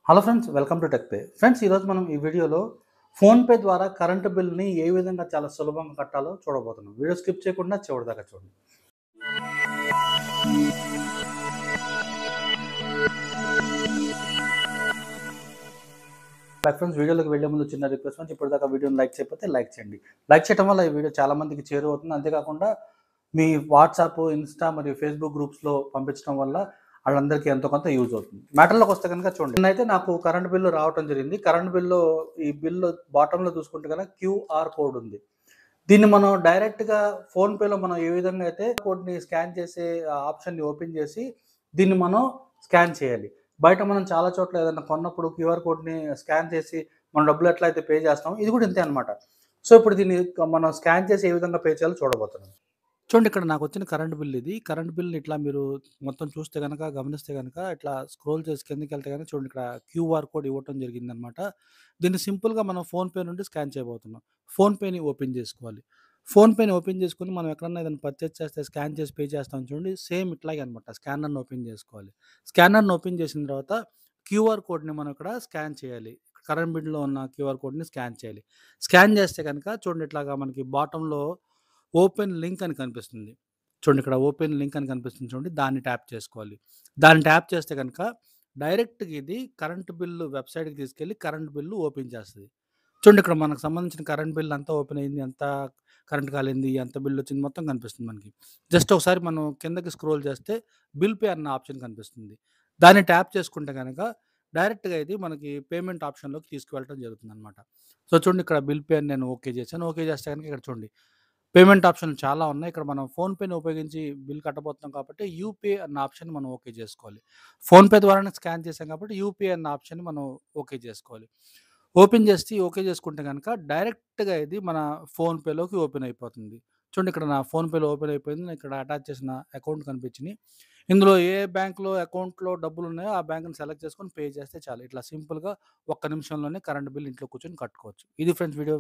Hello friends, welcome to tech pay. Friends, ఈరోజు మనం ఈ వీడియోలో ఫోన్‌పే ద్వారా కరెంట్ బిల్‌ని ఏ విధంగా చాలా సులభంగా కట్టాలో చూడబోతున్నాం. వీడియో స్కిప్ చేయకుండా చివరి దాకా చూడండి. ఫ్రెండ్స్, వీడియోలోకి వెళ్ళే ముందు చిన్న రిక్వెస్ట్ ఫ్రెండ్స్, ఇప్పటిదాకా వీడియోని లైక్ చేయకపోతే లైక్ చేయండి. లైక్ చేయడం వల్ల ఈ వీడియో చాలా మందికి చేరువవుతుంది. అంతేకాకుండా మీ వాట్సాప్, ఇన్‌స్టా మరియు ఫేస్‌బుక్ గ్రూప్స్‌లో పంపించడం వల్ల ఆళ్ళందరికీ ఎంతో కొంత యూజ్ అవుతుంది. మ్యాటర్‌లోకి వస్తే గనుక చూడండి. నిన్నైతే నాకు కరెంట్ బిల్లు రావటం జరిగింది. కరెంట్ బిల్లు ఈ బిల్లు బాటమ్‌లో చూసుకుంటే గనక క్యూఆర్ కోడ్ ఉంది. దీన్ని మనం డైరెక్ట్‌గా ఫోన్‌పేలో మనం ఏ విధంగా అయితే కోడ్‌ని స్కాన్ చేసే ఆప్షన్‌ని ఓపెన్ చేసి దీన్ని మనం స్కాన్ చేయాలి. బయట మనం చాలా చోట్ల ఏదైనా కొన్నప్పుడు క్యూఆర్ కోడ్‌ని స్కాన్ చేసి మనం డబ్బులు ఎట్లా అయితే పే చేస్తామో ఇది కూడా ఇంతే అనమాట. సో, ఇప్పుడు దీన్ని మనం స్కాన్ చేసి ఏ విధంగా పే చేయాలో చూడబోతున్నాం. చూడండి, ఇక్కడ నాకొచ్చిన కరెంట్ బిల్ ఇది. కరెంట్ బిల్‌ని ఇట్లా మీరు మొత్తం చూస్తే గనక, గమనిస్తే గనక ఇట్లా స్క్రోల్ చేసి కిందకెళ్తే గనక చూడండి, ఇక్కడ క్యూఆర్ కోడ్ ఇవ్వటం జరిగిందనమాట. దీన్ని సింపుల్‌గా మనం ఫోన్‌పే నుండి స్కాన్ చేయబోతున్నాం. ఫోన్‌పేని ఓపెన్ చేసుకోవాలి. ఫోన్‌పేని ఓపెన్ చేసుకొని మనం ఎక్కడన్నా ఏదైనా పర్చేజ్ చేస్తే స్కాన్ చేసి పే చేస్తాం చూడండి. సేమ్ ఇట్లాగే అనమాట. స్కానర్‌ని ఓపెన్ చేసుకోవాలి. స్కానర్‌ని ఓపెన్ చేసిన తర్వాత క్యూఆర్ కోడ్‌ని మనం ఇక్కడ స్కాన్ చేయాలి. కరెంట్ బిల్‌లో ఉన్న క్యూఆర్ కోడ్‌ని స్కాన్ చేయాలి. స్కాన్ చేస్తే గనక చూడండి, ఇట్లాగా మనకి బాటమ్‌లో ఓపెన్ లింక్ అని కనిపిస్తుంది. చూడండి, ఇక్కడ ఓపెన్ లింక్ అని కనిపిస్తుంది చూడండి. దాన్ని ట్యాప్ చేసుకోవాలి. దాన్ని ట్యాప్ చేస్తే గనక డైరెక్ట్‌గా ఇది కరెంట్ బిల్లు వెబ్‌సైట్‌కి తీసుకెళ్ళి కరెంట్ బిల్లు ఓపెన్ చేస్తది. చూడండి, ఇక్కడ మనకు సంబంధించిన కరెంట్ బిల్ అంతా ఓపెన్ అయింది. ఎంత కరెంట్ కాలింది, ఎంత బిల్ వచ్చింది మొత్తం కనిపిస్తుంది మనకి. జస్ట్ ఒకసారి మనం కిందకి స్క్రోల్ చేస్తే బిల్ పే అన్న ఆప్షన్ కనిపిస్తుంది. దాన్ని ట్యాప్ చేసుకుంటే గనక డైరెక్ట్‌గా ఇది మనకి పేమెంట్ ఆప్షన్‌లోకి తీసుకువెళ్ళటం జరుగుతుందనమాట. సో, చూడండి, ఇక్కడ బిల్ పే అని నేను ఓకే చేశాను. ఓకే చేస్తే గనక ఇక్కడ చూడండి, పేమెంట్ ఆప్షన్‌లు చాలా ఉన్నాయి. ఇక్కడ మనం ఫోన్‌పేని ఉపయోగించి బిల్ కట్టబోతున్నాం కాబట్టి యూపీఐ అన్న ఆప్షన్‌ని మనం ఓకే చేసుకోవాలి. ఫోన్‌పే ద్వారానే స్కాన్ చేసాం కాబట్టి యూపీఐ అన్న ఆప్షన్‌ని మనం ఓకే చేసుకోవాలి. ఓపెన్ చేసి ఓకే చేసుకుంటే గనక డైరెక్ట్‌గా ఇది మన ఫోన్‌పేలోకి ఓపెన్ అయిపోతుంది. చూడండి, ఇక్కడ నా ఫోన్‌పేలో ఓపెన్ అయిపోయింది. నేను ఇక్కడ అటాచ్ చేసిన అకౌంట్ కనిపించినియి. ఇందులో ఏ బ్యాంక్‌లో అకౌంట్‌లో డబ్బులున్నాయో ఆ బ్యాంక్‌ని సెలెక్ట్ చేసుకొని పే చేస్తే చాలు. ఇట్లా సింపుల్‌గా ఒక్క నిమిషంలోనే కరెంట్ బిల్ ఇంట్లో కూర్చొని కట్టుకోవచ్చు. ఇది ఫ్రెండ్స్ వీడియో.